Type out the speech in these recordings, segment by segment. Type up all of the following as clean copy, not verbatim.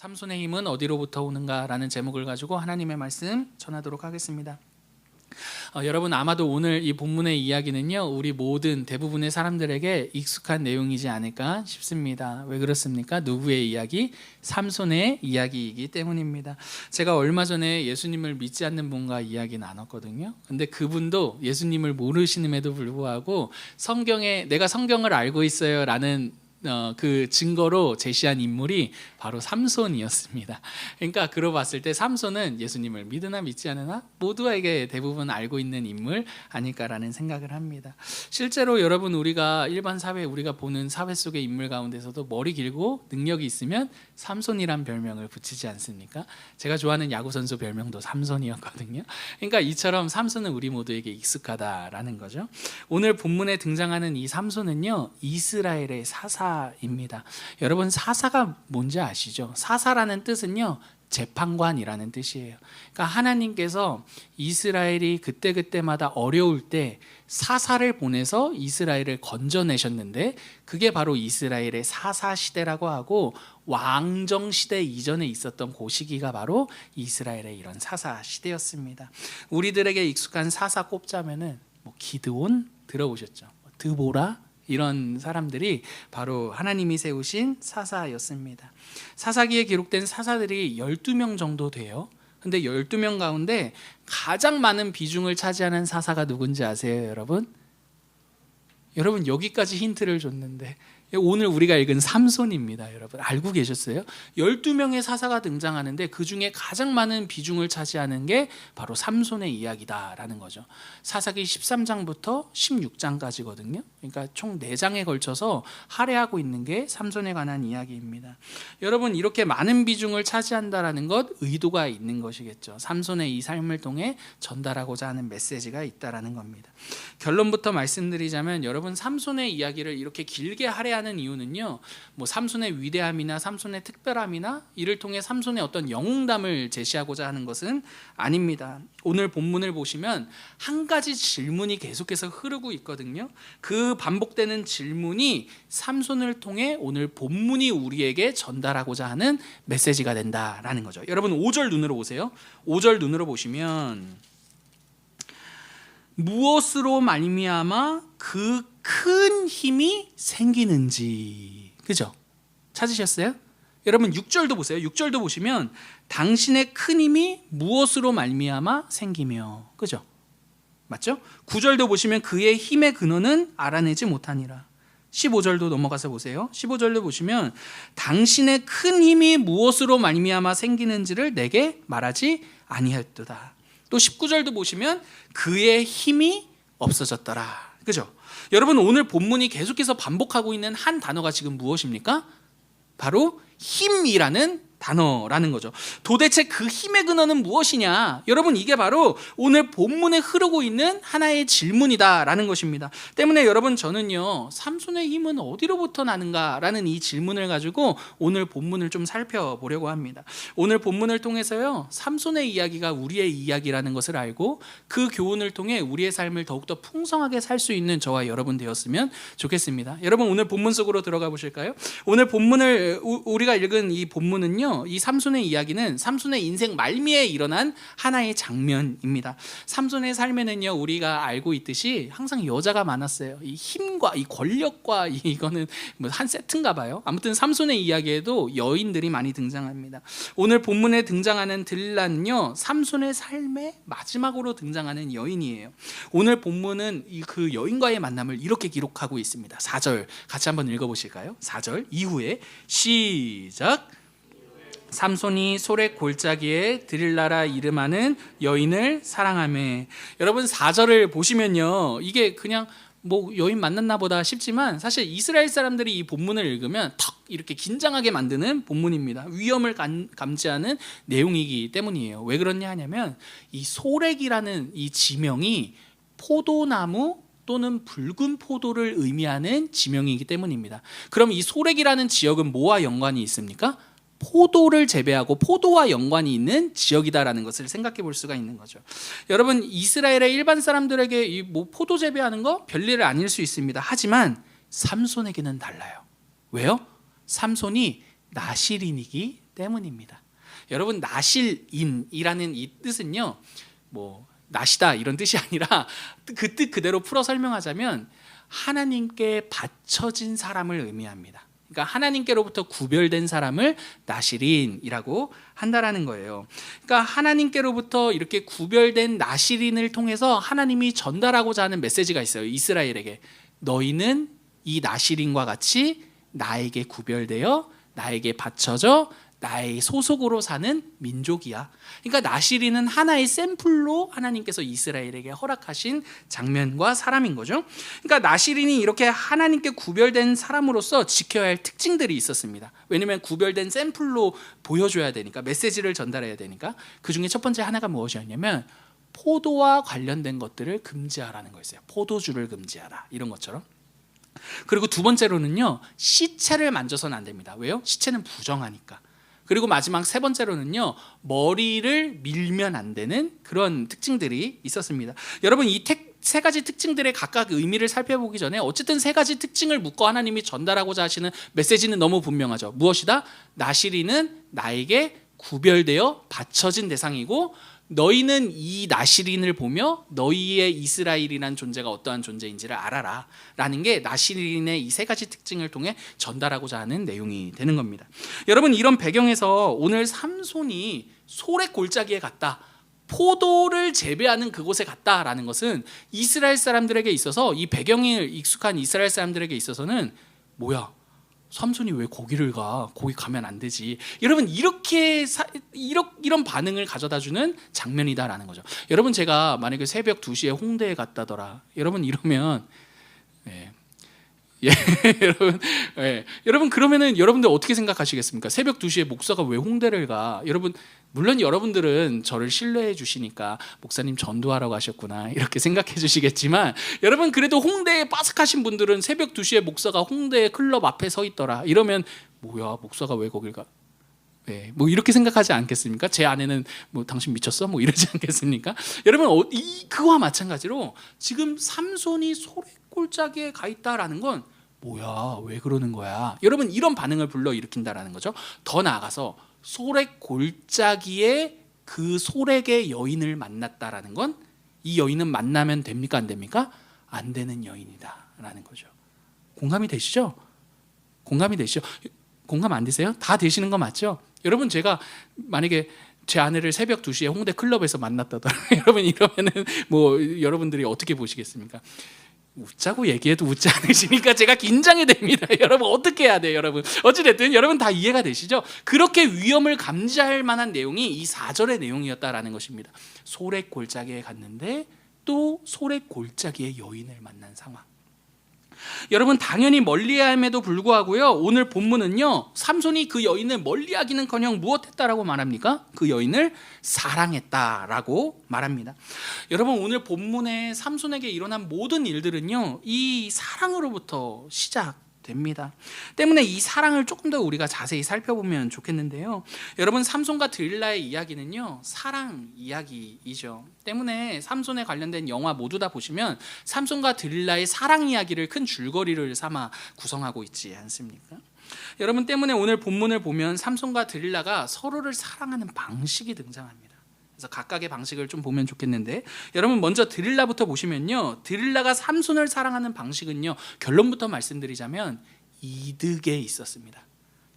삼손의 힘은 어디로부터 오는가라는 제목을 가지고 하나님의 말씀 전하도록 하겠습니다. 여러분 아마도 오늘 이 본문의 이야기는요 우리 모든 대부분의 사람들에게 익숙한 내용이지 않을까 싶습니다. 왜 그렇습니까? 누구의 이야기? 삼손의 이야기이기 때문입니다. 제가 얼마 전에 예수님을 믿지 않는 분과 이야기 나눴거든요. 근데 그분도 예수님을 모르시는에도 불구하고 성경에 내가 성경을 알고 있어요 라는 그 증거로 제시한 인물이 바로 삼손이었습니다. 그러니까 그러 봤을 때 삼손은 예수님을 믿으나 믿지 않으나 모두에게 대부분 알고 있는 인물 아닐까라는 생각을 합니다. 실제로 여러분 우리가 일반 사회 우리가 보는 사회 속의 인물 가운데서도 머리 길고 능력이 있으면 삼손이란 별명을 붙이지 않습니까? 제가 좋아하는 야구 선수 별명도 삼손이었거든요. 그러니까 이처럼 삼손은 우리 모두에게 익숙하다라는 거죠. 오늘 본문에 등장하는 이 삼손은요 이스라엘의 사사입니다. 여러분 사사가 뭔지 아시죠? 사사라는 뜻은요 재판관이라는 뜻이에요. 그러니까 하나님께서 이스라엘이 그때그때마다 어려울 때 사사를 보내서 이스라엘을 건져내셨는데 그게 바로 이스라엘의 사사시대라고 하고 왕정시대 이전에 있었던 그 시기가 바로 이스라엘의 이런 사사시대였습니다. 우리들에게 익숙한 사사 꼽자면은 기드온 들어보셨죠? 드보라 이런 사람들이 바로 하나님이 세우신 사사였습니다. 사사기에 기록된 사사들이 12명 정도 돼요. 근데 12명 가운데 가장 많은 비중을 차지하는 사사가 누군지 아세요, 여러분? 여러분 여기까지 힌트를 줬는데 오늘 우리가 읽은 삼손입니다. 여러분 알고 계셨어요? 12명의 사사가 등장하는데 그 중에 가장 많은 비중을 차지하는 게 바로 삼손의 이야기다라는 거죠. 사사기 13장부터 16장까지거든요. 그러니까 총 4장에 걸쳐서 할애하고 있는 게 삼손에 관한 이야기입니다. 여러분 이렇게 많은 비중을 차지한다라는 것 의도가 있는 것이겠죠. 삼손의 이 삶을 통해 전달하고자 하는 메시지가 있다라는 겁니다. 결론부터 말씀드리자면 여러분 삼손의 이야기를 이렇게 길게 할애하는 이유는요 삼손의 위대함이나 삼손의 특별함이나 이를 통해 삼손의 어떤 영웅담을 제시하고자 하는 것은 아닙니다. 오늘 본문을 보시면 한 가지 질문이 계속해서 흐르고 있거든요. 그 반복되는 질문이 삼손을 통해 오늘 본문이 우리에게 전달하고자 하는 메시지가 된다라는 거죠. 여러분 5절 눈으로 보세요. 5절 눈으로 보시면 무엇으로 말미암아 그 큰 힘이 생기는지, 그죠? 찾으셨어요? 여러분 6절도 보세요. 6절도 보시면 당신의 큰 힘이 무엇으로 말미암아 생기며, 그죠? 맞죠? 9절도 보시면 그의 힘의 근원은 알아내지 못하니라. 15절도 넘어가서 보세요. 15절도 보시면 당신의 큰 힘이 무엇으로 말미암아 생기는지를 내게 말하지 아니하였도다. 또 19절도 보시면 그의 힘이 없어졌더라. 그죠? 여러분 오늘 본문이 계속해서 반복하고 있는 한 단어가 지금 무엇입니까? 바로 힘이라는 단어라는 거죠. 도대체 그 힘의 근원은 무엇이냐? 여러분 이게 바로 오늘 본문에 흐르고 있는 하나의 질문이다라는 것입니다. 때문에 여러분 저는요 삼손의 힘은 어디로부터 나는가라는 이 질문을 가지고 오늘 본문을 좀 살펴보려고 합니다. 오늘 본문을 통해서요 삼손의 이야기가 우리의 이야기라는 것을 알고 그 교훈을 통해 우리의 삶을 더욱더 풍성하게 살 수 있는 저와 여러분 되었으면 좋겠습니다. 여러분 오늘 본문 속으로 들어가 보실까요? 오늘 본문을 우리가 읽은 이 본문은요 이 삼손의 이야기는 삼손의 인생 말미에 일어난 하나의 장면입니다. 삼손의 삶에는요 우리가 알고 있듯이 항상 여자가 많았어요. 이 힘과 이 권력과 이거는 한 세트인가 봐요. 아무튼 삼손의 이야기에도 여인들이 많이 등장합니다. 오늘 본문에 등장하는 들릴라는요 삼손의 삶의 마지막으로 등장하는 여인이에요. 오늘 본문은 그 여인과의 만남을 이렇게 기록하고 있습니다. 4절 같이 한번 읽어보실까요? 4절 이후에 시작. 삼손이 소렉 골짜기에 드릴라라 이름하는 여인을 사랑하며. 여러분 4절을 보시면요 이게 그냥 여인 만났나 보다 싶지만 사실 이스라엘 사람들이 이 본문을 읽으면 턱 이렇게 긴장하게 만드는 본문입니다. 위험을 감지하는 내용이기 때문이에요. 왜 그러냐 하냐면 이 소렉이라는 이 지명이 포도나무 또는 붉은 포도를 의미하는 지명이기 때문입니다. 그럼 이 소렉이라는 지역은 뭐와 연관이 있습니까? 포도를 재배하고 포도와 연관이 있는 지역이다라는 것을 생각해 볼 수가 있는 거죠. 여러분 이스라엘의 일반 사람들에게 이 포도 재배하는 거 별일은 아닐 수 있습니다. 하지만 삼손에게는 달라요. 왜요? 삼손이 나실인이기 때문입니다. 여러분, 나실인이라는 이 뜻은요, 뭐 나시다 이런 뜻이 아니라 그 뜻 그대로 풀어 설명하자면 하나님께 바쳐진 사람을 의미합니다. 그러니까 하나님께로부터 구별된 사람을 나실인이라고 한다라는 거예요. 그러니까 하나님께로부터 이렇게 구별된 나실인을 통해서 하나님이 전달하고자 하는 메시지가 있어요. 이스라엘에게 너희는 이 나실인과 같이 나에게 구별되어 나에게 바쳐져 나의 소속으로 사는 민족이야. 그러니까 나실인은 하나의 샘플로 하나님께서 이스라엘에게 허락하신 장면과 사람인 거죠. 그러니까 나실인이 이렇게 하나님께 구별된 사람으로서 지켜야 할 특징들이 있었습니다. 왜냐하면 구별된 샘플로 보여줘야 되니까, 메시지를 전달해야 되니까. 그 중에 첫 번째 하나가 무엇이었냐면 포도와 관련된 것들을 금지하라는 거였어요. 포도주를 금지하라, 이런 것처럼. 그리고 두 번째로는요, 시체를 만져서는 안 됩니다. 왜요? 시체는 부정하니까. 그리고 마지막 세 번째로는요, 머리를 밀면 안 되는 그런 특징들이 있었습니다. 여러분, 이 세 가지 특징들의 각각 의미를 살펴보기 전에 어쨌든 세 가지 특징을 묶어 하나님이 전달하고자 하시는 메시지는 너무 분명하죠. 무엇이다? 나실인은 나에게 구별되어 바쳐진 대상이고, 너희는 이 나실인을 보며 너희의 이스라엘이란 존재가 어떠한 존재인지를 알아라 라는 게 나실인의 이 세 가지 특징을 통해 전달하고자 하는 내용이 되는 겁니다. 여러분, 이런 배경에서 오늘 삼손이 소래 골짜기에 갔다, 포도를 재배하는 그곳에 갔다라는 것은 이스라엘 사람들에게 있어서, 이 배경이 익숙한 이스라엘 사람들에게 있어서는 뭐야, 삼손이 왜 거기를 가? 거기 가면 안 되지. 여러분, 이런 반응을 가져다주는 장면이다라는 거죠. 여러분, 제가 만약에 새벽 2시에 홍대에 갔다더라, 여러분 이러면 여러분 그러면은 여러분들 어떻게 생각하시겠습니까? 새벽 2시에 목사가 왜 홍대를 가? 여러분, 물론 여러분들은 저를 신뢰해 주시니까 목사님 전도하러 가셨구나 이렇게 생각해 주시겠지만, 여러분 그래도 홍대에 빠삭하신 분들은 새벽 2시에 목사가 홍대 클럽 앞에 서 있더라 이러면 뭐야, 목사가 왜 거길 가? 뭐 이렇게 생각하지 않겠습니까? 제 아내는 뭐 당신 미쳤어? 뭐 이러지 않겠습니까? 여러분, 그거와 마찬가지로 지금 삼손이 소래골짜기에 가 있다라는 건 뭐야, 왜 그러는 거야? 여러분, 이런 반응을 불러일으킨다라는 거죠. 더 나아가서 소래골짜기에 그 소래의 여인을 만났다라는 건, 이 여인은 만나면 됩니까, 안 됩니까? 안 되는 여인이다라는 거죠. 공감이 되시죠? 공감이 되시죠? 공감 안 되세요? 다 되시는 거 맞죠? 여러분, 제가 만약에 제 아내를 새벽 2시에 홍대 클럽에서 만났다더라 여러분, 이러면은 뭐 여러분들이 어떻게 보시겠습니까? 웃자고 얘기해도 웃지 않으시니까 제가 긴장이 됩니다. 여러분, 어떻게 해야 돼요, 여러분? 어찌됐든 여러분 다 이해가 되시죠? 그렇게 위험을 감지할 만한 내용이 이 4절의 내용이었다라는 것입니다. 소래골짜기에 갔는데 또 소래골짜기의 여인을 만난 상황. 여러분, 당연히 멀리함에도 불구하고요, 오늘 본문은요, 삼손이 그 여인을 멀리하기는커녕 무엇했다라고 말합니까? 그 여인을 사랑했다라고 말합니다. 여러분, 오늘 본문에 삼손에게 일어난 모든 일들은요, 이 사랑으로부터 시작됩니다. 때문에 이 사랑을 조금 더 우리가 자세히 살펴보면 좋겠는데요, 여러분, 삼손과 들릴라의 이야기는요, 사랑 이야기이죠. 때문에 삼손에 관련된 영화 모두 다 보시면 삼손과 들릴라의 사랑 이야기를 큰 줄거리를 삼아 구성하고 있지 않습니까? 여러분, 때문에 오늘 본문을 보면 삼손과 들릴라가 서로를 사랑하는 방식이 등장합니다. 그래서 각각의 방식을 좀 보면 좋겠는데, 여러분 먼저 들릴라부터 보시면요, 들릴라가 삼손을 사랑하는 방식은요, 결론부터 말씀드리자면 이득에 있었습니다.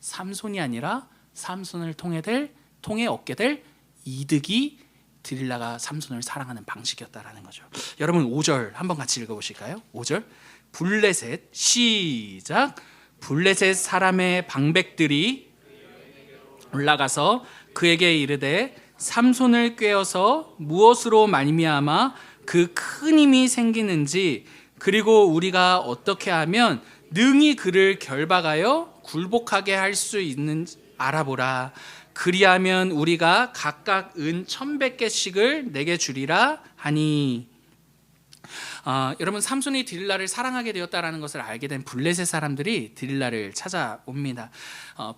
삼손이 아니라 삼손을 통해 얻게 될 이득이 들릴라가 삼손을 사랑하는 방식이었다라는 거죠. 여러분, 5절 한번 같이 읽어보실까요? 5절, 블레셋, 시작. 블레셋 사람의 방백들이 올라가서 그에게 이르되 삼손을 꾀어서 무엇으로 말미암아 그 큰 힘이 생기는지, 그리고 우리가 어떻게 하면 능히 그를 결박하여 굴복하게 할 수 있는지 알아보라. 그리하면 우리가 각각 은 1,100개씩을 내게 주리라 하니. 여러분, 삼손이 들릴라를 사랑하게 되었다라는 것을 알게 된 블레셋 사람들이 들릴라를 찾아옵니다.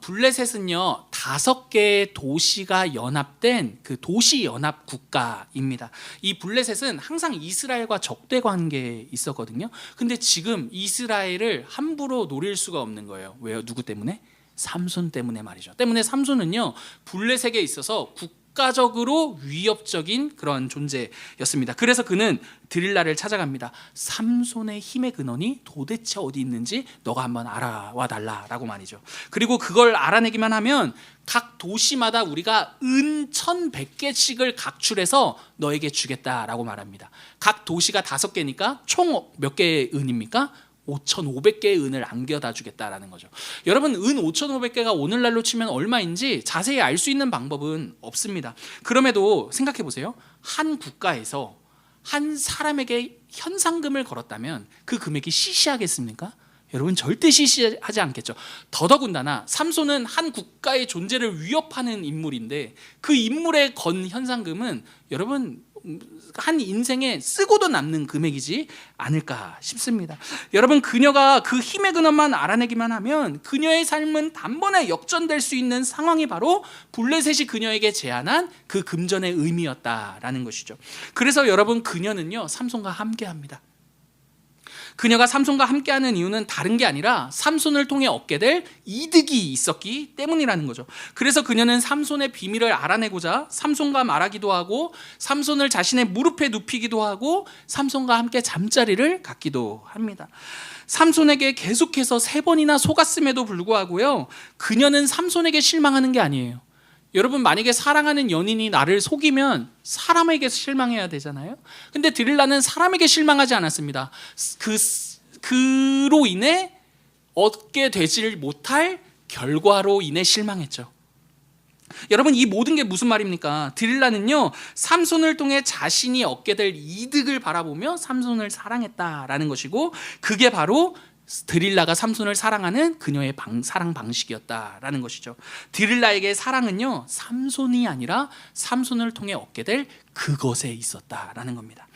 블레셋은요, 5개의 도시가 연합된 그 도시 연합 국가입니다. 이 블레셋은 항상 이스라엘과 적대 관계에 있었거든요. 근데 지금 이스라엘을 함부로 노릴 수가 없는 거예요. 왜요? 누구 때문에? 삼손 때문에 말이죠. 때문에 삼손은요 블레셋에 있어서 국가적으로 위협적인 그런 존재였습니다. 그래서 그는 드릴라를 찾아갑니다. 삼손의 힘의 근원이 도대체 어디 있는지 너가 한번 알아와 달라라고 말이죠. 그리고 그걸 알아내기만 하면 각 도시마다 우리가 은 1,100개씩을 각출해서 너에게 주겠다라고 말합니다. 각 도시가 5개니까 총 몇 개의 은입니까? 5,500개의 은을 안겨다 주겠다라는 거죠. 여러분, 은 5,500개가 오늘날로 치면 얼마인지 자세히 알 수 있는 방법은 없습니다. 그럼에도 생각해 보세요. 한 국가에서 한 사람에게 현상금을 걸었다면 그 금액이 시시하겠습니까? 여러분, 절대 시시하지 않겠죠. 더더군다나 삼손은 한 국가의 존재를 위협하는 인물인데 그 인물에 건 현상금은 여러분 한 인생에 쓰고도 남는 금액이지 않을까 싶습니다. 여러분, 그녀가 그 힘의 근원만 알아내기만 하면 그녀의 삶은 단번에 역전될 수 있는 상황이 바로 블레셋이 그녀에게 제안한 그 금전의 의미였다라는 것이죠. 그래서 여러분, 그녀는요 삼손과 함께합니다. 그녀가 삼손과 함께하는 이유는 다른 게 아니라 삼손을 통해 얻게 될 이득이 있었기 때문이라는 거죠. 그래서 그녀는 삼손의 비밀을 알아내고자 삼손과 말하기도 하고 삼손을 자신의 무릎에 눕히기도 하고 삼손과 함께 잠자리를 갖기도 합니다. 삼손에게 계속해서 3번이나 속았음에도 불구하고요, 그녀는 삼손에게 실망하는 게 아니에요. 여러분, 만약에 사랑하는 연인이 나를 속이면 사람에게 실망해야 되잖아요. 근데 드릴라는 사람에게 실망하지 않았습니다. 그로 인해 얻게 되질 못할 결과로 인해 실망했죠. 여러분, 이 모든 게 무슨 말입니까? 드릴라는요 삼손을 통해 자신이 얻게 될 이득을 바라보며 삼손을 사랑했다라는 것이고, 그게 바로 드릴라가 삼손을 사랑하는 그녀의 사랑 방식이었다라는 것이죠. 드릴라에게 사랑은요 삼손이 아니라 삼손을 통해 얻게 될 그것에 있었다라는 겁니다.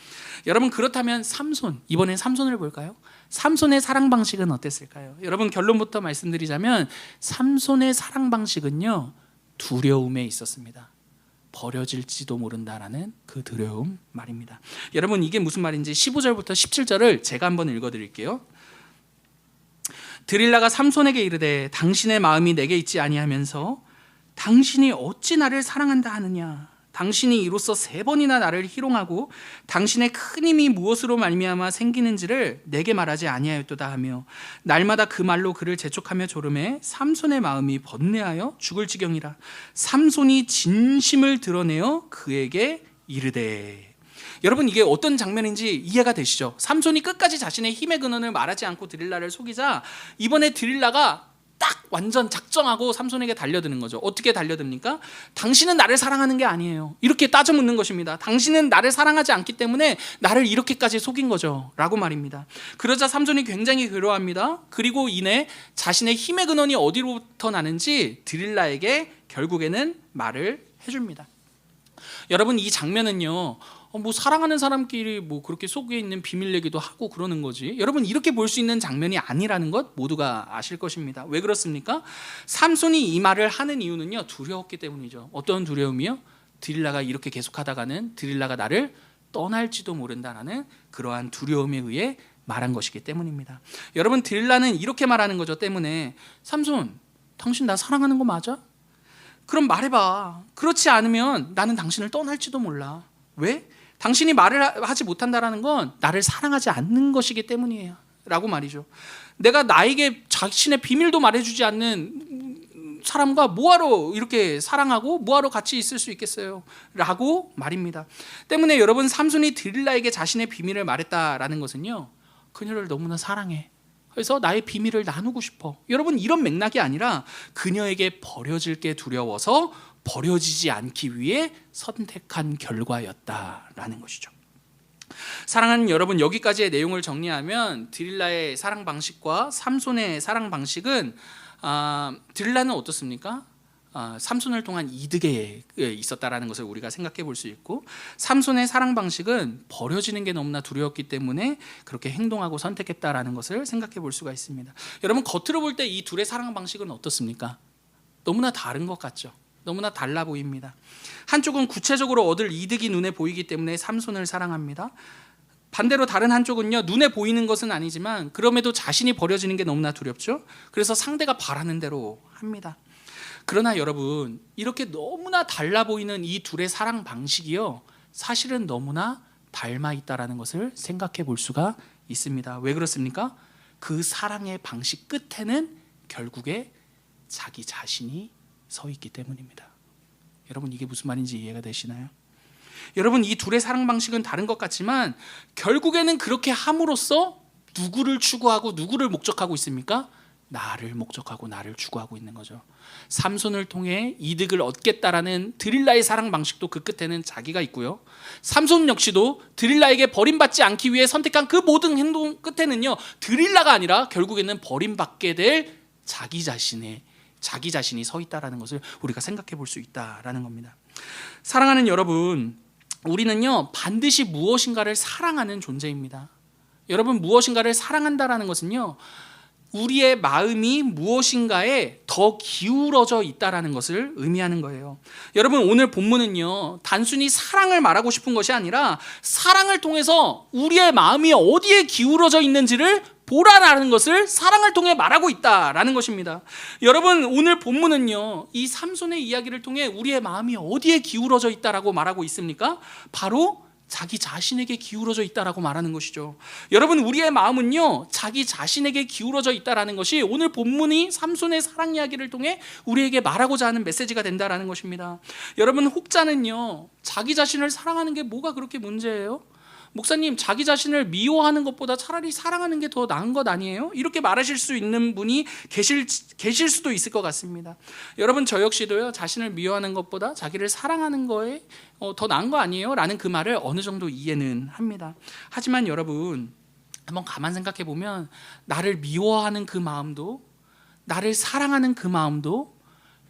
여러분, 그렇다면 삼손, 이번엔 삼손을 볼까요? 삼손의 사랑 방식은 어땠을까요? 여러분, 결론부터 말씀드리자면 삼손의 사랑 방식은요 두려움에 있었습니다. 버려질지도 모른다라는 그 두려움 말입니다. 여러분, 이게 무슨 말인지 15절부터 17절을 제가 한번 읽어드릴게요. 드릴라가 삼손에게 이르되 당신의 마음이 내게 있지 아니하면서 당신이 어찌 나를 사랑한다 하느냐? 당신이 이로써 3번이나 나를 희롱하고 당신의 큰 힘이 무엇으로 말미암아 생기는지를 내게 말하지 아니하였도다 하며 날마다 그 말로 그를 재촉하며 조름해 삼손의 마음이 번뇌하여 죽을 지경이라. 삼손이 진심을 드러내어 그에게 이르되. 여러분, 이게 어떤 장면인지 이해가 되시죠? 삼손이 끝까지 자신의 힘의 근원을 말하지 않고 드릴라를 속이자 이번에 드릴라가 딱 완전 작정하고 삼손에게 달려드는 거죠. 어떻게 달려듭니까? 당신은 나를 사랑하는 게 아니에요. 이렇게 따져 묻는 것입니다. 당신은 나를 사랑하지 않기 때문에 나를 이렇게까지 속인 거죠 라고 말입니다. 그러자 삼손이 굉장히 괴로워합니다. 그리고 이내 자신의 힘의 근원이 어디로부터 나는지 드릴라에게 결국에는 말을 해줍니다. 여러분, 이 장면은요 뭐 사랑하는 사람끼리 뭐 그렇게 속에 있는 비밀 얘기도 하고 그러는 거지, 여러분 이렇게 볼 수 있는 장면이 아니라는 것 모두가 아실 것입니다. 왜 그렇습니까? 삼손이 이 말을 하는 이유는요 두려웠기 때문이죠. 어떤 두려움이요? 드릴라가 이렇게 계속하다가는 드릴라가 나를 떠날지도 모른다라는 그러한 두려움에 의해 말한 것이기 때문입니다. 여러분, 드릴라는 이렇게 말하는 거죠. 때문에 삼손, 당신 나 사랑하는 거 맞아? 그럼 말해봐. 그렇지 않으면 나는 당신을 떠날지도 몰라. 왜? 당신이 말을 하지 못한다는 건 나를 사랑하지 않는 것이기 때문이에요 라고 말이죠. 내가 나에게 자신의 비밀도 말해주지 않는 사람과 뭐하러 이렇게 사랑하고 뭐하러 같이 있을 수 있겠어요 라고 말입니다. 때문에 여러분, 삼손이 드릴라에게 자신의 비밀을 말했다라는 것은요 그녀를 너무나 사랑해, 그래서 나의 비밀을 나누고 싶어, 여러분 이런 맥락이 아니라 그녀에게 버려질 게 두려워서 버려지지 않기 위해 선택한 결과였다라는 것이죠. 사랑하는 여러분, 여기까지의 내용을 정리하면 드릴라의 사랑 방식과 삼손의 사랑 방식은 드릴라는 어떻습니까? 삼손을 통한 이득에 있었다라는 것을 우리가 생각해 볼 수 있고, 삼손의 사랑 방식은 버려지는 게 너무나 두려웠기 때문에 그렇게 행동하고 선택했다라는 것을 생각해 볼 수가 있습니다. 여러분, 겉으로 볼 때 이 둘의 사랑 방식은 어떻습니까? 너무나 다른 것 같죠? 너무나 달라 보입니다. 한쪽은 구체적으로 얻을 이득이 눈에 보이기 때문에 삼손을 사랑합니다. 반대로 다른 한쪽은요, 눈에 보이는 것은 아니지만 그럼에도 자신이 버려지는 게 너무나 두렵죠. 그래서 상대가 바라는 대로 합니다. 그러나 여러분, 이렇게 너무나 달라 보이는 이 둘의 사랑 방식이요, 사실은 너무나 닮아 있다라는 것을 생각해 볼 수가 있습니다. 왜 그렇습니까? 그 사랑의 방식 끝에는 결국에 자기 자신이 서 있기 때문입니다. 여러분, 이게 무슨 말인지 이해가 되시나요? 여러분, 이 둘의 사랑 방식은 다른 것 같지만 결국에는 그렇게 함으로써 누구를 추구하고 누구를 목적하고 있습니까? 나를 목적하고 나를 추구하고 있는 거죠. 삼손을 통해 이득을 얻겠다라는 드릴라의 사랑 방식도 그 끝에는 자기가 있고요, 삼손 역시도 드릴라에게 버림받지 않기 위해 선택한 그 모든 행동 끝에는요, 드릴라가 아니라 결국에는 버림받게 될 자기 자신이 서 있다라는 것을 우리가 생각해 볼 수 있다라는 겁니다. 사랑하는 여러분, 우리는요 반드시 무엇인가를 사랑하는 존재입니다. 여러분, 무엇인가를 사랑한다라는 것은요, 우리의 마음이 무엇인가에 더 기울어져 있다라는 것을 의미하는 거예요. 여러분, 오늘 본문은요, 단순히 사랑을 말하고 싶은 것이 아니라 사랑을 통해서 우리의 마음이 어디에 기울어져 있는지를 보라라는 것을 사랑을 통해 말하고 있다라는 것입니다. 여러분, 오늘 본문은요, 이 삼손의 이야기를 통해 우리의 마음이 어디에 기울어져 있다라고 말하고 있습니까? 바로 자기 자신에게 기울어져 있다라고 말하는 것이죠. 여러분, 우리의 마음은요, 자기 자신에게 기울어져 있다라는 것이 오늘 본문이 삼손의 사랑 이야기를 통해 우리에게 말하고자 하는 메시지가 된다라는 것입니다. 여러분, 혹자는요, 자기 자신을 사랑하는 게 뭐가 그렇게 문제예요? 목사님, 자기 자신을 미워하는 것보다 차라리 사랑하는 게 더 나은 것 아니에요? 이렇게 말하실 수 있는 분이 계실 수도 있을 것 같습니다. 여러분, 저 역시도요, 자신을 미워하는 것보다 자기를 사랑하는 거에 더 나은 거 아니에요? 라는 그 말을 어느 정도 이해는 합니다. 하지만 여러분, 한번 가만 생각해 보면 나를 미워하는 그 마음도 나를 사랑하는 그 마음도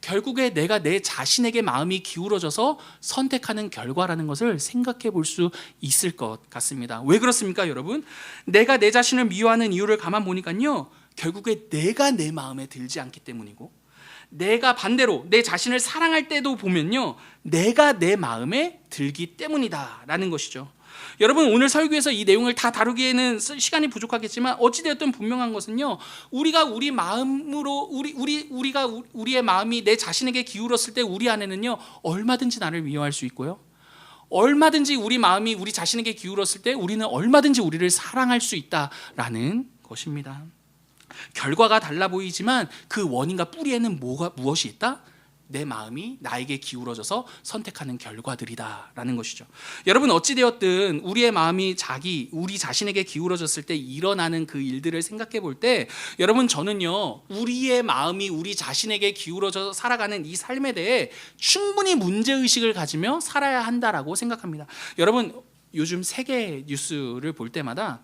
결국에 내가 내 자신에게 마음이 기울어져서 선택하는 결과라는 것을 생각해 볼 수 있을 것 같습니다. 왜 그렇습니까, 여러분? 내가 내 자신을 미워하는 이유를 가만 보니까요, 결국에 내가 내 마음에 들지 않기 때문이고, 내가 반대로 내 자신을 사랑할 때도 보면요, 내가 내 마음에 들기 때문이다라는 것이죠. 여러분, 오늘 설교에서 이 내용을 다 다루기에는 시간이 부족하겠지만 어찌되었든 분명한 것은요, 우리가 우리 마음으로 우리의 마음이 내 자신에게 기울었을 때 우리 안에는요, 얼마든지 나를 미워할 수 있고요, 얼마든지 우리 마음이 우리 자신에게 기울었을 때 우리는 얼마든지 우리를 사랑할 수 있다라는 것입니다. 결과가 달라 보이지만 그 원인과 뿌리에는 무엇이 있다? 내 마음이 나에게 기울어져서 선택하는 결과들이다라는 것이죠. 여러분, 어찌되었든 우리의 마음이 우리 자신에게 기울어졌을 때 일어나는 그 일들을 생각해 볼 때, 여러분, 저는요, 우리의 마음이 우리 자신에게 기울어져 살아가는 이 삶에 대해 충분히 문제의식을 가지며 살아야 한다라고 생각합니다. 여러분, 요즘 세계 뉴스를 볼 때마다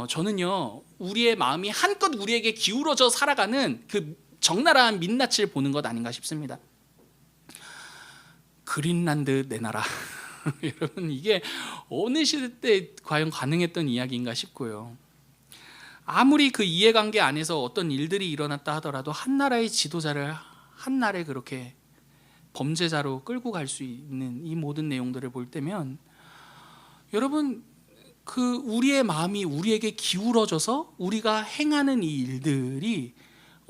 저는요, 우리의 마음이 한껏 우리에게 기울어져 살아가는 그 적나라한 민낯을 보는 것 아닌가 싶습니다. 그린란드 내놔라. 여러분, 이게 어느 시대 때 과연 가능했던 이야기인가 싶고요. 아무리 그 이해관계 안에서 어떤 일들이 일어났다 하더라도 한 나라의 지도자를 한 날에 그렇게 범죄자로 끌고 갈 수 있는 이 모든 내용들을 볼 때면, 여러분, 그 우리의 마음이 우리에게 기울어져서 우리가 행하는 이 일들이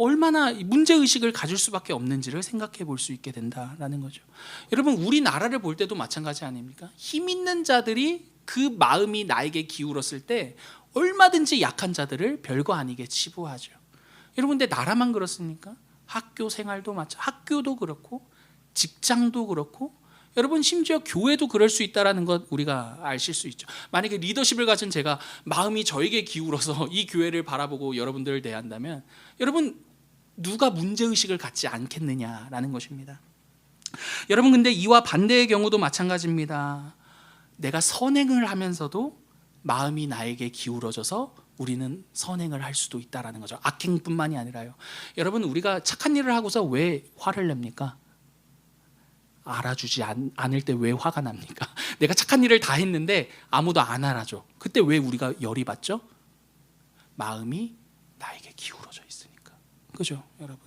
얼마나 문제의식을 가질 수밖에 없는지를 생각해 볼 수 있게 된다라는 거죠. 여러분, 우리나라를 볼 때도 마찬가지 아닙니까? 힘 있는 자들이 그 마음이 나에게 기울었을 때 얼마든지 약한 자들을 별거 아니게 치부하죠. 여러분, 근데 나라만 그렇습니까? 학교 생활도 학교도 그렇고 직장도 그렇고, 여러분, 심지어 교회도 그럴 수 있다는 것 우리가 아실 수 있죠. 만약에 리더십을 가진 제가 마음이 저에게 기울어서 이 교회를 바라보고 여러분들을 대한다면, 여러분, 누가 문제의식을 갖지 않겠느냐라는 것입니다. 여러분, 근데 이와 반대의 경우도 마찬가지입니다. 내가 선행을 하면서도 마음이 나에게 기울어져서 우리는 선행을 할 수도 있다는 거죠. 악행뿐만이 아니라요. 여러분, 우리가 착한 일을 하고서 왜 화를 냅니까? 알아주지 않을 때 왜 화가 납니까? 내가 착한 일을 다 했는데 아무도 안 알아줘. 그때 왜 우리가 열이 받죠? 마음이 나에게 기울어져 있으니까. 그죠, 여러분?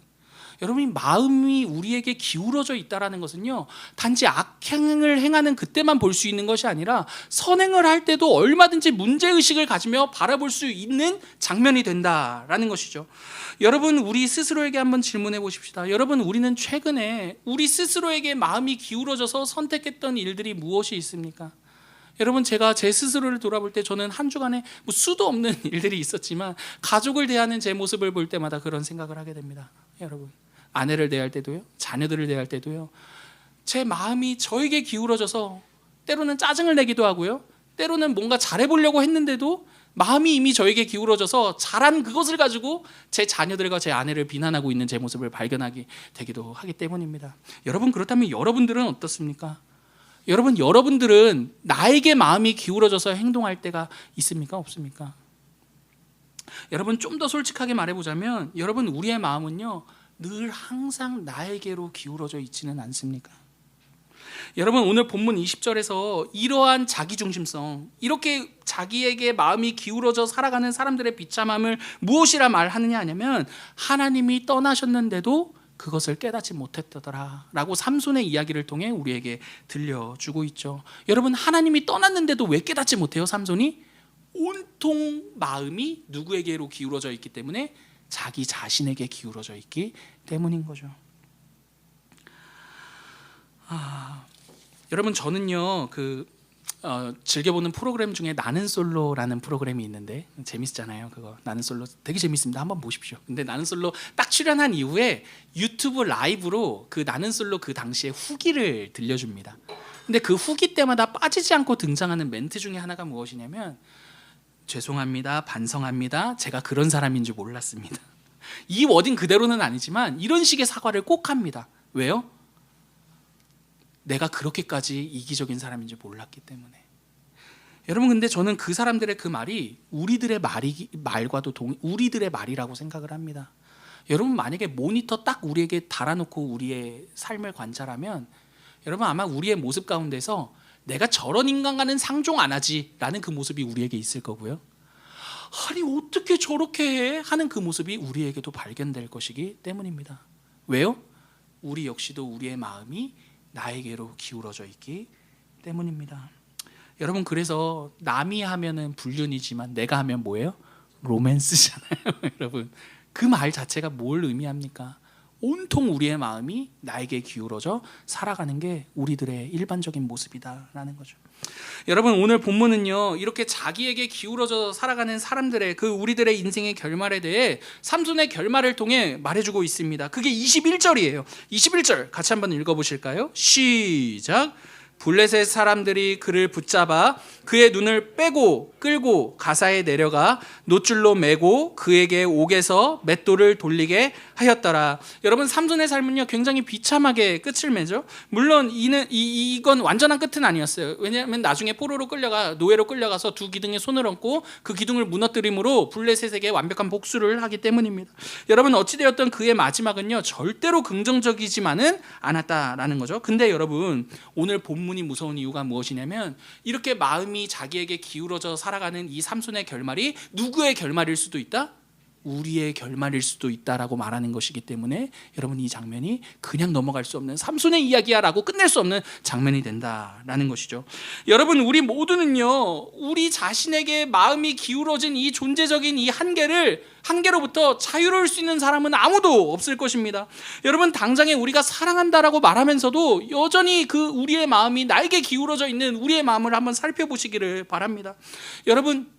여러분이 마음이 우리에게 기울어져 있다라는 것은요, 단지 악행을 행하는 그때만 볼 수 있는 것이 아니라 선행을 할 때도 얼마든지 문제의식을 가지며 바라볼 수 있는 장면이 된다라는 것이죠. 여러분, 우리 스스로에게 한번 질문해 보십시다. 여러분, 우리는 최근에 우리 스스로에게 마음이 기울어져서 선택했던 일들이 무엇이 있습니까? 여러분, 제가 제 스스로를 돌아볼 때 저는 한 주간에 수도 없는 일들이 있었지만 가족을 대하는 제 모습을 볼 때마다 그런 생각을 하게 됩니다. 여러분, 아내를 대할 때도요, 자녀들을 대할 때도요, 제 마음이 저에게 기울어져서 때로는 짜증을 내기도 하고요, 때로는 뭔가 잘해보려고 했는데도 마음이 이미 저에게 기울어져서 잘한 그것을 가지고 제 자녀들과 제 아내를 비난하고 있는 제 모습을 발견하게 되기도 하기 때문입니다. 여러분, 그렇다면 여러분들은 어떻습니까? 여러분들은 나에게 마음이 기울어져서 행동할 때가 있습니까? 없습니까? 여러분, 좀 더 솔직하게 말해보자면 여러분, 우리의 마음은요, 늘 항상 나에게로 기울어져 있지는 않습니까? 여러분, 오늘 본문 20절에서 이러한 자기중심성, 이렇게 자기에게 마음이 기울어져 살아가는 사람들의 비참함을 무엇이라 말하느냐 하냐면, 하나님이 떠나셨는데도 그것을 깨닫지 못했더라 라고 삼손의 이야기를 통해 우리에게 들려주고 있죠. 여러분, 하나님이 떠났는데도 왜 깨닫지 못해요? 삼손이 온통 마음이 누구에게로 기울어져 있기 때문에, 자기 자신에게 기울어져 있기 때문인 거죠. 여러분, 저는요 즐겨보는 프로그램 중에 나는 솔로라는 프로그램이 있는데 재밌잖아요. 그거 나는 솔로 되게 재밌습니다. 한번 보십시오. 근데 나는 솔로 딱 출연한 이후에 유튜브 라이브로 그 나는 솔로 그 당시의 후기를 들려줍니다. 근데 그 후기 때마다 빠지지 않고 등장하는 멘트 중에 하나가 무엇이냐면, 죄송합니다, 반성합니다, 제가 그런 사람인 줄 몰랐습니다. 이 워딩 그대로는 아니지만 이런 식의 사과를 꼭 합니다. 왜요? 내가 그렇게까지 이기적인 사람인 줄 몰랐기 때문에. 여러분, 근데 저는 그 사람들의 그 말이 우리들의 말과도 우리들의 말이라고 생각을 합니다. 여러분, 만약에 모니터 딱 우리에게 달아놓고 우리의 삶을 관찰하면 여러분, 아마 우리의 모습 가운데서 내가 저런 인간과는 상종 안 하지 라는 그 모습이 우리에게 있을 거고요, 아니 어떻게 저렇게 해? 하는 그 모습이 우리에게도 발견될 것이기 때문입니다. 왜요? 우리 역시도 우리의 마음이 나에게로 기울어져 있기 때문입니다. 여러분, 그래서 남이 하면은 불륜이지만 내가 하면 뭐예요? 로맨스잖아요. 여러분, 그 말 자체가 뭘 의미합니까? 온통 우리의 마음이 나에게 기울어져 살아가는 게 우리들의 일반적인 모습이다라는 거죠. 여러분, 오늘 본문은요, 이렇게 자기에게 기울어져 살아가는 사람들의 그 우리들의 인생의 결말에 대해 삼손의 결말을 통해 말해주고 있습니다. 그게 21절이에요. 21절 같이 한번 읽어보실까요? 시작. 블레셋 사람들이 그를 붙잡아 그의 눈을 빼고 끌고 가사에 내려가 노줄로 매고 그에게 옥에서 맷돌을 돌리게 하였더라. 여러분, 삼손의 삶은요, 굉장히 비참하게 끝을 맺죠. 물론 이건 완전한 끝은 아니었어요. 왜냐하면 나중에 포로로 끌려가 노예로 끌려가서 두 기둥에 손을 얹고 그 기둥을 무너뜨림으로 블레셋에게 완벽한 복수를 하기 때문입니다. 여러분, 어찌되었던 그의 마지막은요, 절대로 긍정적이지만은 않았다라는 거죠. 근데 여러분, 오늘 본문이 무서운 이유가 무엇이냐면, 이렇게 마음이 자기에게 기울어져 살아가는 이 삼손의 결말이 누구의 결말일 수도 있다? 우리의 결말일 수도 있다라고 말하는 것이기 때문에 여러분, 이 장면이 그냥 넘어갈 수 없는 삼손의 이야기야 라고 끝낼 수 없는 장면이 된다라는 것이죠. 여러분, 우리 모두는요, 우리 자신에게 마음이 기울어진 이 존재적인 이 한계로부터 자유로울 수 있는 사람은 아무도 없을 것입니다. 여러분, 당장에 우리가 사랑한다라고 말하면서도 여전히 그 우리의 마음이 나에게 기울어져 있는 우리의 마음을 한번 살펴보시기를 바랍니다. 여러분,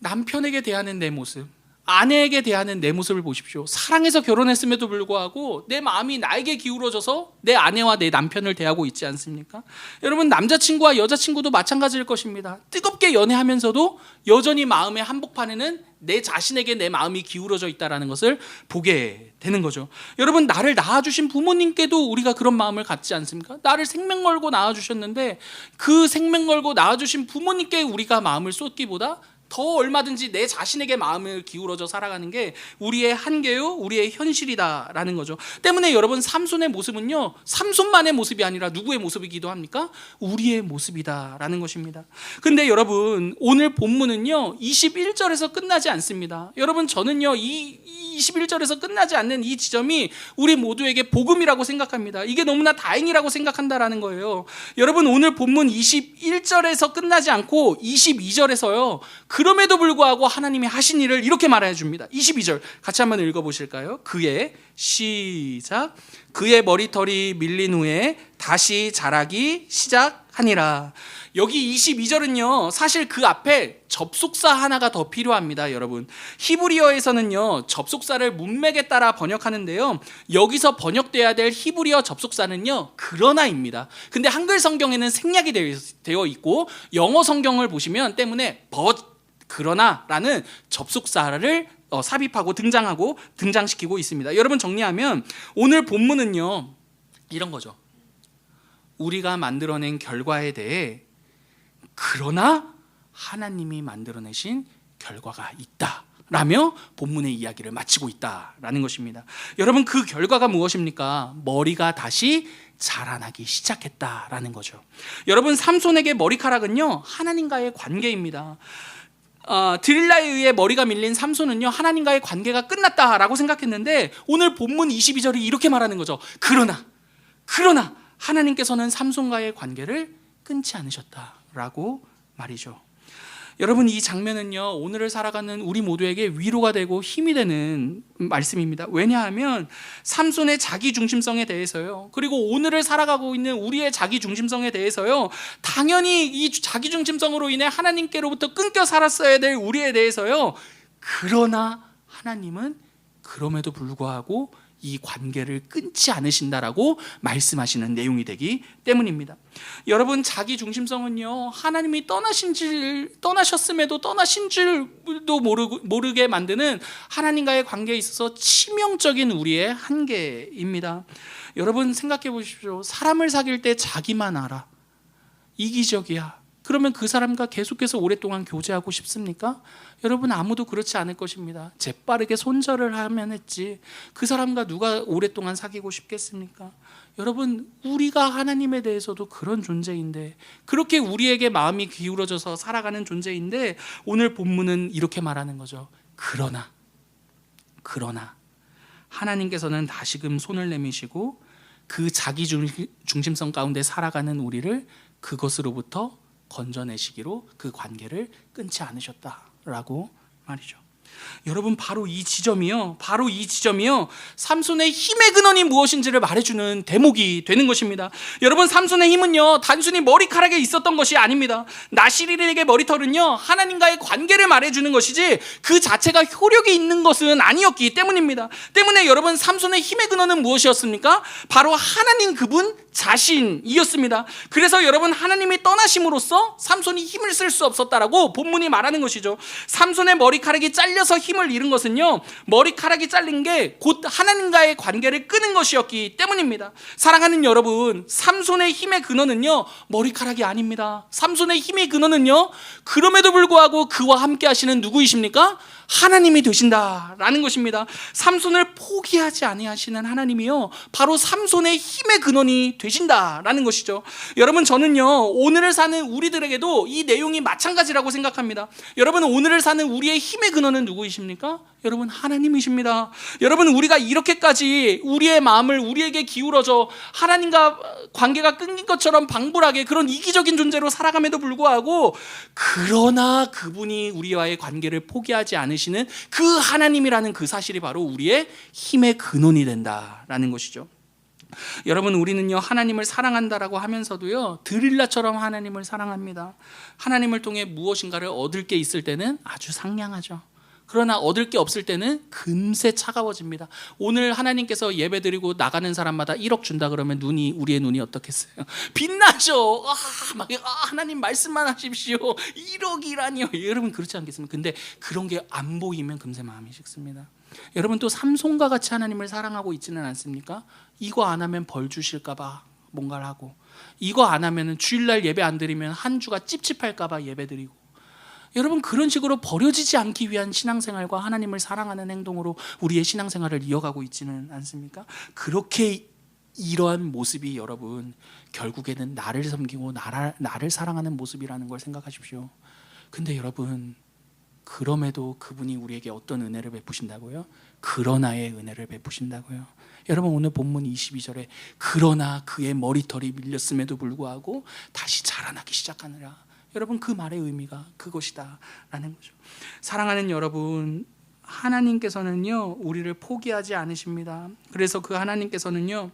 남편에게 대하는 내 모습, 아내에게 대하는 내 모습을 보십시오. 사랑해서 결혼했음에도 불구하고 내 마음이 나에게 기울어져서 내 아내와 내 남편을 대하고 있지 않습니까? 여러분, 남자친구와 여자친구도 마찬가지일 것입니다. 뜨겁게 연애하면서도 여전히 마음의 한복판에는 내 자신에게 내 마음이 기울어져 있다는 것을 보게 되는 거죠. 여러분, 나를 낳아주신 부모님께도 우리가 그런 마음을 갖지 않습니까? 나를 생명 걸고 낳아주셨는데 그 생명 걸고 낳아주신 부모님께 우리가 마음을 쏟기보다 더 얼마든지 내 자신에게 마음을 기울어져 살아가는 게 우리의 한계요, 우리의 현실이다라는 거죠. 때문에 여러분 삼손의 모습은요, 삼손만의 모습이 아니라 누구의 모습이기도 합니까? 우리의 모습이다라는 것입니다. 근데 여러분 오늘 본문은요 21절에서 끝나지 않습니다. 여러분 저는요 이 21절에서 끝나지 않는 이 지점이 우리 모두에게 복음이라고 생각합니다. 이게 너무나 다행이라고 생각한다라는 거예요. 여러분 오늘 본문 21절에서 끝나지 않고 22절에서요 그럼에도 불구하고 하나님이 하신 일을 이렇게 말해 줍니다. 22절 같이 한번 읽어보실까요? 그의 시작 그의 머리털이 밀린 후에 다시 자라기 시작하니라. 여기 22절은요 사실 그 앞에 접속사 하나가 더 필요합니다. 여러분 히브리어에서는요 접속사를 문맥에 따라 번역하는데요, 여기서 번역돼야 될 히브리어 접속사는요 그러나입니다. 근데 한글 성경에는 생략이 되어 있고 영어 성경을 보시면 때문에 그러나라는 접속사를 삽입하고 등장시키고 있습니다. 여러분 정리하면 오늘 본문은요 이런 거죠. 우리가 만들어낸 결과에 대해 그러나 하나님이 만들어내신 결과가 있다 라며 본문의 이야기를 마치고 있다라는 것입니다. 여러분 그 결과가 무엇입니까? 머리가 다시 자라나기 시작했다라는 거죠. 여러분 삼손에게 머리카락은요 하나님과의 관계입니다. 드릴라에 의해 머리가 밀린 삼손은요 하나님과의 관계가 끝났다라고 생각했는데 오늘 본문 22절이 이렇게 말하는 거죠. 그러나 하나님께서는 삼손과의 관계를 끊지 않으셨다라고 말이죠. 여러분 이 장면은요 오늘을 살아가는 우리 모두에게 위로가 되고 힘이 되는 말씀입니다. 왜냐하면 삼손의 자기중심성에 대해서요, 그리고 오늘을 살아가고 있는 우리의 자기중심성에 대해서요, 당연히 이 자기중심성으로 인해 하나님께로부터 끊겨 살았어야 될 우리에 대해서요, 그러나 하나님은 그럼에도 불구하고 이 관계를 끊지 않으신다라고 말씀하시는 내용이 되기 때문입니다. 여러분 자기중심성은요 하나님이 떠나셨음에도 떠나신 줄도 모르게 만드는 하나님과의 관계에 있어서 치명적인 우리의 한계입니다. 여러분 생각해 보십시오. 사람을 사귈 때 자기만 알아, 이기적이야, 그러면 그 사람과 계속해서 오랫동안 교제하고 싶습니까? 여러분 아무도 그렇지 않을 것입니다. 재빠르게 손절을 하면 했지 그 사람과 누가 오랫동안 사귀고 싶겠습니까? 여러분 우리가 하나님에 대해서도 그런 존재인데, 그렇게 우리에게 마음이 기울어져서 살아가는 존재인데 오늘 본문은 이렇게 말하는 거죠. 그러나 하나님께서는 다시금 손을 내미시고 그 자기중심성 가운데 살아가는 우리를 그것으로부터 건져내시기로 그 관계를 끊지 않으셨다라고 말이죠. 여러분 바로 이 지점이요 삼손의 힘의 근원이 무엇인지를 말해주는 대목이 되는 것입니다. 여러분 삼손의 힘은요 단순히 머리카락에 있었던 것이 아닙니다. 나시릴에게 머리털은요 하나님과의 관계를 말해주는 것이지 그 자체가 효력이 있는 것은 아니었기 때문입니다. 때문에 여러분 삼손의 힘의 근원은 무엇이었습니까? 바로 하나님 그분 자신이었습니다. 그래서 여러분 하나님이 떠나심으로써 삼손이 힘을 쓸 수 없었다라고 본문이 말하는 것이죠. 삼손의 머리카락이 잘려서 힘을 잃은 것은요 머리카락이 잘린 게 곧 하나님과의 관계를 끊은 것이었기 때문입니다. 사랑하는 여러분, 삼손의 힘의 근원은요 머리카락이 아닙니다. 삼손의 힘의 근원은요 그럼에도 불구하고 그와 함께 하시는 누구이십니까? 하나님이 되신다라는 것입니다. 삼손을 포기하지 아니하시는 하나님이요 바로 삼손의 힘의 근원이 되신다라는 것이죠. 여러분 저는요 오늘을 사는 우리들에게도 이 내용이 마찬가지라고 생각합니다. 여러분 오늘을 사는 우리의 힘의 근원은 누구이십니까? 여러분 하나님이십니다. 여러분 우리가 이렇게까지 우리의 마음을 우리에게 기울어져 하나님과 관계가 끊긴 것처럼 방불하게 그런 이기적인 존재로 살아감에도 불구하고 그러나 그분이 우리와의 관계를 포기하지 않으시는 그 하나님이라는 그 사실이 바로 우리의 힘의 근원이 된다라는 것이죠. 여러분 우리는요 하나님을 사랑한다라고 하면서도요 드릴라처럼 하나님을 사랑합니다. 하나님을 통해 무엇인가를 얻을 게 있을 때는 아주 상냥하죠. 그러나 얻을 게 없을 때는 금세 차가워집니다. 오늘 하나님께서 예배드리고 나가는 사람마다 1억 준다 그러면 우리의 눈이 어떻겠어요? 빛나죠. 하나님 말씀만 하십시오. 1억이라니요. 여러분 그렇지 않겠습니까? 근데 그런 게 안 보이면 금세 마음이 식습니다. 여러분 또 삼손과 같이 하나님을 사랑하고 있지는 않습니까? 이거 안 하면 벌 주실까 봐 뭔가를 하고, 이거 안 하면 주일날 예배 안 드리면 한 주가 찝찝할까 봐 예배 드리고, 여러분, 그런 식으로 버려지지 않기 위한 신앙생활과 하나님을 사랑하는 행동으로 우리의 신앙생활을 이어가고 있지는 않습니까? 그렇게 이러한 모습이 여러분 결국에는 나를 섬기고 나를 사랑하는 모습이라는 걸 생각하십시오. 근데 여러분, 그럼에도 그분이 우리에게 어떤 은혜를 베푸신다고요? 그러나의 은혜를 베푸신다고요. 여러분, 오늘 본문 22절에 그러나 그의 머리털이 밀렸음에도 불구하고 다시 자라나기 시작하느라, 여러분, 그 말의 의미가 그것이다 라는 거죠. 사랑하는 여러분, 하나님께서는요 우리를 포기하지 않으십니다. 그래서 그 하나님께서는요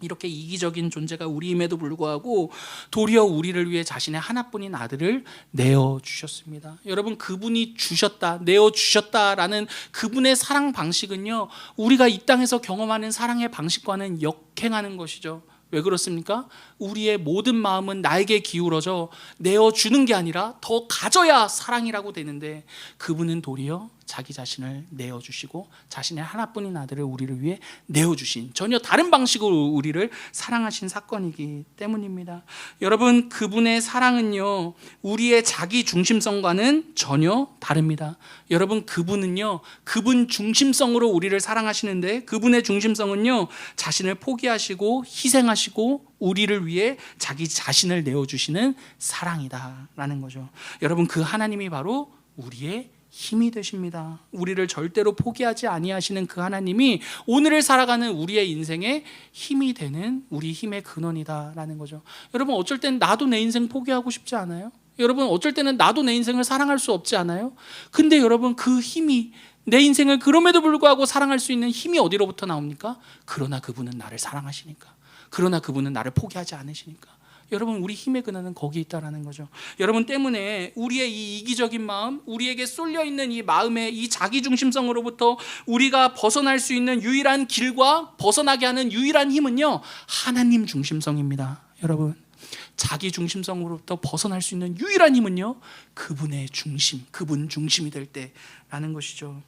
이렇게 이기적인 존재가 우리임에도 불구하고 도리어 우리를 위해 자신의 하나뿐인 아들을 내어주셨습니다. 여러분, 그분이 주셨다, 내어주셨다라는 그분의 사랑 방식은요 우리가 이 땅에서 경험하는 사랑의 방식과는 역행하는 것이죠. 왜 그렇습니까? 우리의 모든 마음은 나에게 기울어져 내어주는 게 아니라 더 가져야 사랑이라고 되는데, 그분은 도리어 자기 자신을 내어주시고 자신의 하나뿐인 아들을 우리를 위해 내어주신, 전혀 다른 방식으로 우리를 사랑하신 사건이기 때문입니다. 여러분, 그분의 사랑은요 우리의 자기 중심성과는 전혀 다릅니다. 여러분, 그분은요 그분 중심성으로 우리를 사랑하시는데, 그분의 중심성은요 자신을 포기하시고 희생하시고 우리를 위해 자기 자신을 내어주시는 사랑이다라는 거죠. 여러분, 그 하나님이 바로 우리의 힘이 되십니다. 우리를 절대로 포기하지 아니하시는 그 하나님이 오늘을 살아가는 우리의 인생에 힘이 되는 우리 힘의 근원이다라는 거죠. 여러분, 어쩔 땐 나도 내 인생 포기하고 싶지 않아요? 여러분, 어쩔 때는 나도 내 인생을 사랑할 수 없지 않아요? 근데 여러분, 그 힘이, 내 인생을 그럼에도 불구하고 사랑할 수 있는 힘이 어디로부터 나옵니까? 그러나 그분은 나를 사랑하시니까, 그러나 그분은 나를 포기하지 않으시니까. 여러분, 우리 힘의 근원은 거기에 있다라는 거죠. 여러분 때문에 우리의 이 이기적인 마음, 우리에게 쏠려 있는 이 마음의 이 자기 중심성으로부터 우리가 벗어날 수 있는 유일한 길과 벗어나게 하는 유일한 힘은요 하나님 중심성입니다. 여러분, 자기 중심성으로부터 벗어날 수 있는 유일한 힘은요 그분의 중심, 그분 중심이 될 때라는 것이죠.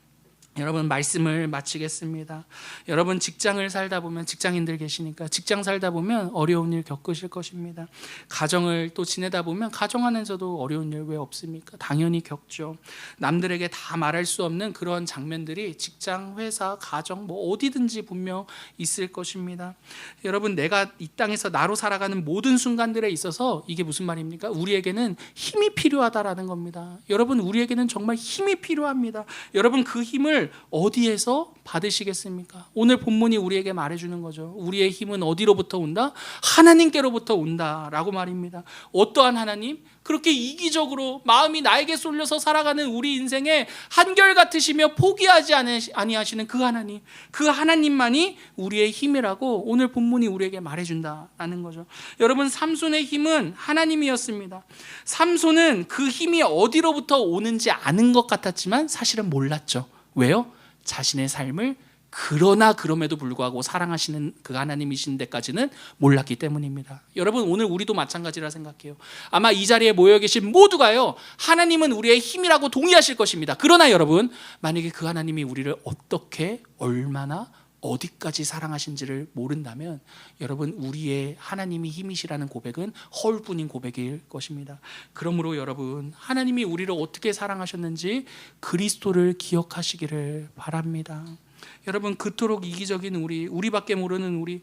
여러분, 말씀을 마치겠습니다. 여러분, 직장을 살다 보면, 직장인들 계시니까 직장 살다 보면 어려운 일 겪으실 것입니다. 가정을 또 지내다 보면 가정 안에서도 어려운 일 왜 없습니까? 당연히 겪죠. 남들에게 다 말할 수 없는 그런 장면들이 직장, 회사, 가정 뭐 어디든지 분명 있을 것입니다. 여러분, 내가 이 땅에서 나로 살아가는 모든 순간들에 있어서 이게 무슨 말입니까? 우리에게는 힘이 필요하다라는 겁니다. 여러분, 우리에게는 정말 힘이 필요합니다. 여러분, 그 힘을 어디에서 받으시겠습니까? 오늘 본문이 우리에게 말해주는 거죠. 우리의 힘은 어디로부터 온다? 하나님께로부터 온다라고 말입니다. 어떠한 하나님? 그렇게 이기적으로 마음이 나에게 쏠려서 살아가는 우리 인생에 한결같으시며 포기하지 아니하시는 그 하나님, 그 하나님만이 우리의 힘이라고 오늘 본문이 우리에게 말해준다라는 거죠. 여러분, 삼손의 힘은 하나님이었습니다. 삼손은 그 힘이 어디로부터 오는지 아는 것 같았지만 사실은 몰랐죠. 왜요? 자신의 삶을 그러나 그럼에도 불구하고 사랑하시는 그 하나님이신 데까지는 몰랐기 때문입니다. 여러분, 오늘 우리도 마찬가지라 생각해요. 아마 이 자리에 모여 계신 모두가요 하나님은 우리의 힘이라고 동의하실 것입니다. 그러나 여러분, 만약에 그 하나님이 우리를 어떻게, 얼마나, 어디까지 사랑하신지를 모른다면 여러분, 우리의 하나님이 힘이시라는 고백은 허울뿐인 고백일 것입니다. 그러므로 여러분, 하나님이 우리를 어떻게 사랑하셨는지 그리스도를 기억하시기를 바랍니다. 여러분, 그토록 이기적인 우리밖에 모르는 우리,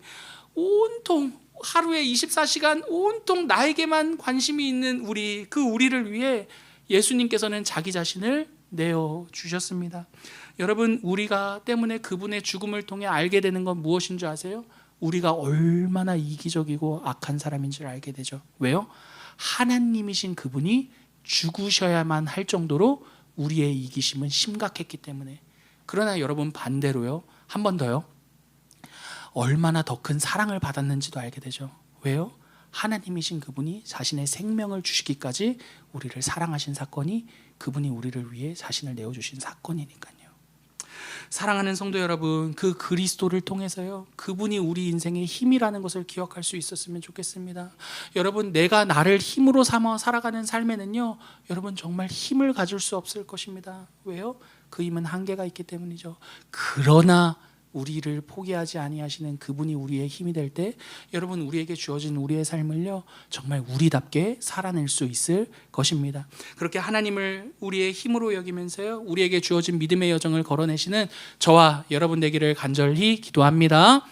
온통 하루에 24시간 온통 나에게만 관심이 있는 우리, 그 우리를 위해 예수님께서는 자기 자신을 내어주셨습니다. 여러분, 우리가 때문에 그분의 죽음을 통해 알게 되는 건 무엇인 줄 아세요? 우리가 얼마나 이기적이고 악한 사람인 줄 알게 되죠. 왜요? 하나님이신 그분이 죽으셔야만 할 정도로 우리의 이기심은 심각했기 때문에. 그러나 여러분, 반대로요, 한 번 더요, 얼마나 더 큰 사랑을 받았는지도 알게 되죠. 왜요? 하나님이신 그분이 자신의 생명을 주시기까지 우리를 사랑하신 사건이, 그분이 우리를 위해 자신을 내어주신 사건이니까요. 사랑하는 성도 여러분, 그 그리스도를 통해서요 그분이 우리 인생의 힘이라는 것을 기억할 수 있었으면 좋겠습니다. 여러분, 내가 나를 힘으로 삼아 살아가는 삶에는요 여러분, 정말 힘을 가질 수 없을 것입니다. 왜요? 그 힘은 한계가 있기 때문이죠. 그러나 우리를 포기하지 아니하시는 그분이 우리의 힘이 될 때 여러분 우리에게 주어진 우리의 삶을요 정말 우리답게 살아낼 수 있을 것입니다. 그렇게 하나님을 우리의 힘으로 여기면서요 우리에게 주어진 믿음의 여정을 걸어내시는 저와 여러분 되기를 간절히 기도합니다.